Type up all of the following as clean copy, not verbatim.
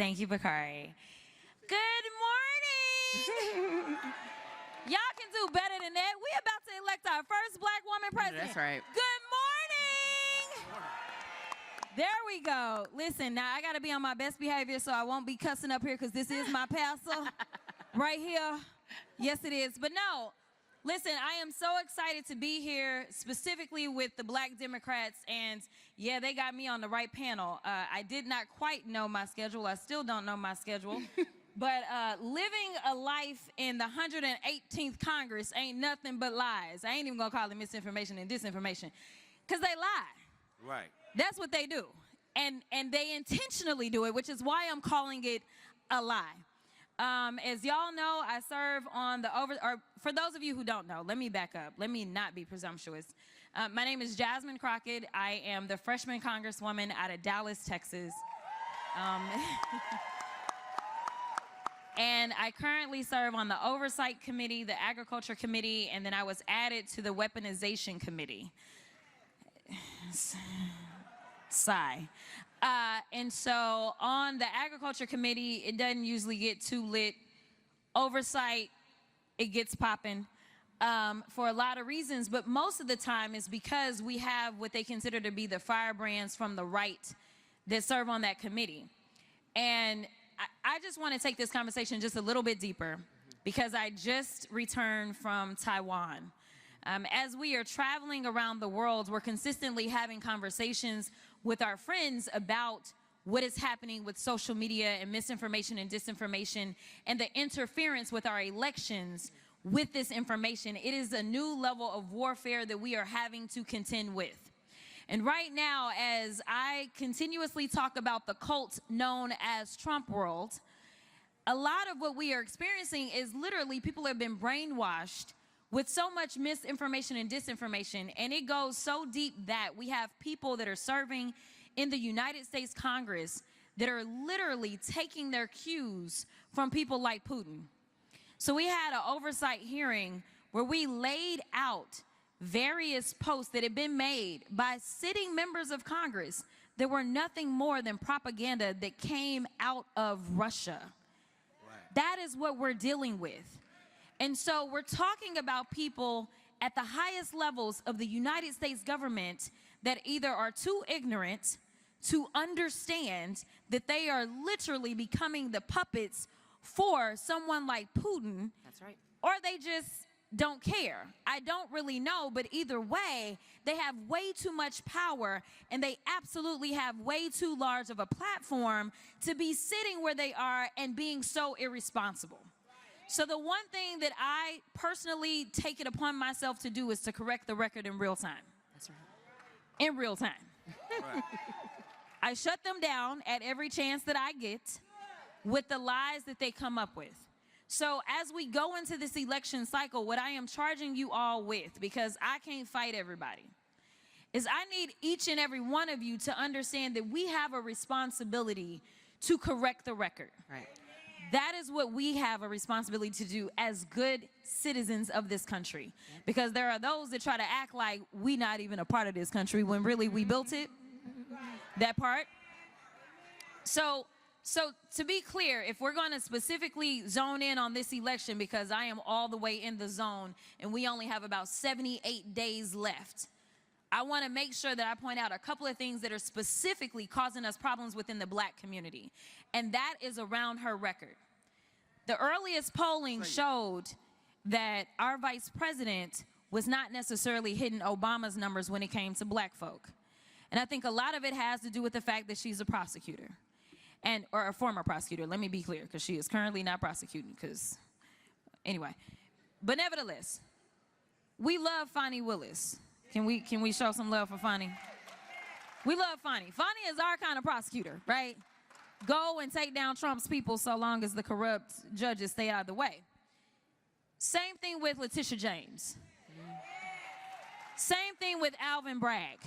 Thank you, Bakari. Good morning. Y'all can do better than that. We about to elect our first black woman president. That's right. Good morning. There we go. Listen, now I got to be on my best behavior so I won't be cussing up here because this is my pastor right here. Yes, it is. But no, listen, I am so excited to be here specifically with the Black Democrats. And yeah, they got me on the right panel. I did not quite know my schedule. I still don't know my schedule. But living a life in the 118th Congress ain't nothing but lies. I ain't even going to call it misinformation and disinformation because they lie. Right. That's what they do. And they intentionally do it, which is why I'm calling it a lie. As y'all know, I serve on the for those of you who don't know, let me back up. Let me not be presumptuous. My name is Jasmine Crockett. I am the freshman congresswoman out of Dallas, Texas. And I currentsigh serve on the Oversight Committee, the Agriculture Committee, and then I was added to the Weaponization Committee. Sigh. And so on the Agriculture Committee, it doesn't usually get too lit. Oversight, it gets popping for a lot of reasons, but most of the time is because we have what they consider to be the firebrands from the right that serve on that committee. And I just want to take this conversation just a little bit deeper because I just returned from Taiwan. As we are traveling around the world, we're consistently having conversations with our friends about what is happening with social media and misinformation and disinformation and the interference with our elections with this information. It is a new level of warfare that we are having to contend with. And right now, as I continuously talk about the cult known as Trump world, a lot of what we are experiencing is literally people have been brainwashed with so much misinformation and disinformation, and it goes so deep that we have people that are serving in the United States Congress that are literally taking their cues from people like Putin. So we had an oversight hearing where we laid out various posts that had been made by sitting members of Congress that were nothing more than propaganda that came out of Russia. Right. That is what we're dealing with. And so we're talking about people at the highest levels of the United States government that either are too ignorant to understand that they are literally becoming the puppets for someone like Putin. That's right. Or they just don't care. I don't really know, but either way, they have way too much power and they absolutely have way too large of a platform to be sitting where they are and being so irresponsible. So the one thing that I personally take it upon myself to do is to correct the record in real time. That's right. In real time. Right. I shut them down at every chance that I get with the lies that they come up with. So as we go into this election cycle, what I am charging you all with, because I can't fight everybody, is I need each and every one of you to understand that we have a responsibility to correct the record. Right. That is what we have a responsibility to do as good citizens of this country. Because there are those that try to act like we're not even a part of this country when really we built it, that part. So to be clear, if we're going to specifically zone in on this election, because I am all the way in the zone and we only have about 78 days left, I want to make sure that I point out a couple of things that are specifically causing us problems within the black community. And that is around her record. The earliest polling showed that our vice president was not necessarily hitting Obama's numbers when it came to black folk. And I think a lot of it has to do with the fact that she's a prosecutor. Or a former prosecutor, let me be clear, because she is currently not prosecuting, because, anyway. But nevertheless, we love Fonnie Willis. Can we show some love for Fonnie? We love Fonnie. Fonnie is our kind of prosecutor, right? Go and take down Trump's people so long as the corrupt judges stay out of the way. Same thing with Letitia James. Same thing with Alvin Bragg.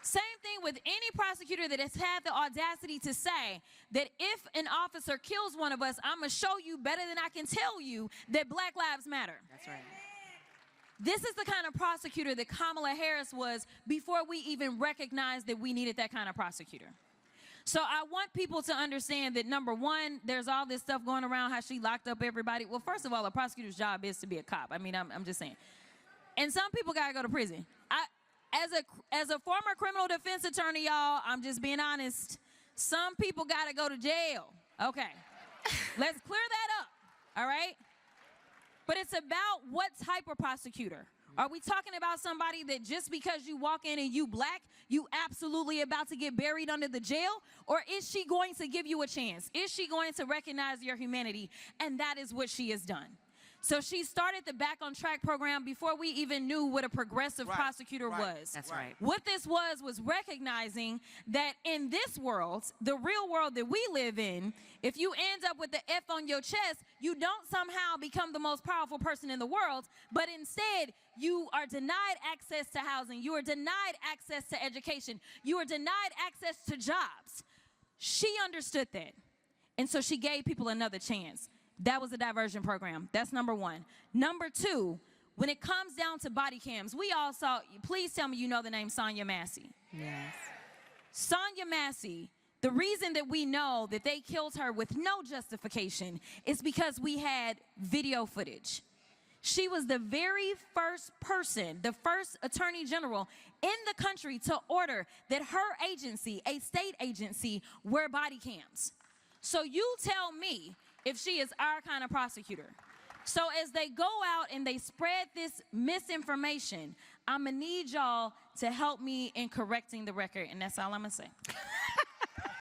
Same thing with any prosecutor that has had the audacity to say that if an officer kills one of us, I'm going to show you better than I can tell you that Black Lives Matter. That's right. This is the kind of prosecutor that Kamala Harris was before we even recognized that we needed that kind of prosecutor. So I want people to understand that, number one, there's all this stuff going around how she locked up everybody. Well, first of all, a prosecutor's job is to be a cop. I mean, I'm just saying. And some people got to go to prison. As a former criminal defense attorney, y'all, I'm just being honest. Some people got to go to jail. Okay. Let's clear that up. All right? But it's about what type of prosecutor. Are we talking about somebody that just because you walk in and you black, you absolutely about to get buried under the jail? Or is she going to give you a chance? Is she going to recognize your humanity? And that is what she has done. So she started the Back on Track program before we even knew what a progressive prosecutor was. That's right. What this was recognizing that in this world, the real world that we live in, if you end up with the F on your chest, you don't somehow become the most powerful person in the world, but instead you are denied access to housing, you are denied access to education, you are denied access to jobs. She understood that, and so she gave people another chance. That was a diversion program. That's number one. Number two, when it comes down to body cams, we all saw, please tell me you know the name Sonya Massey. Yes. Sonya Massey, the reason that we know that they killed her with no justification is because we had video footage. She was the very first person, the first attorney general in the country to order that her agency, a state agency, wear body cams. So you tell me if she is our kind of prosecutor. So as they go out and they spread this misinformation, I'm gonna need y'all to help me in correcting the record, and that's all I'm gonna say.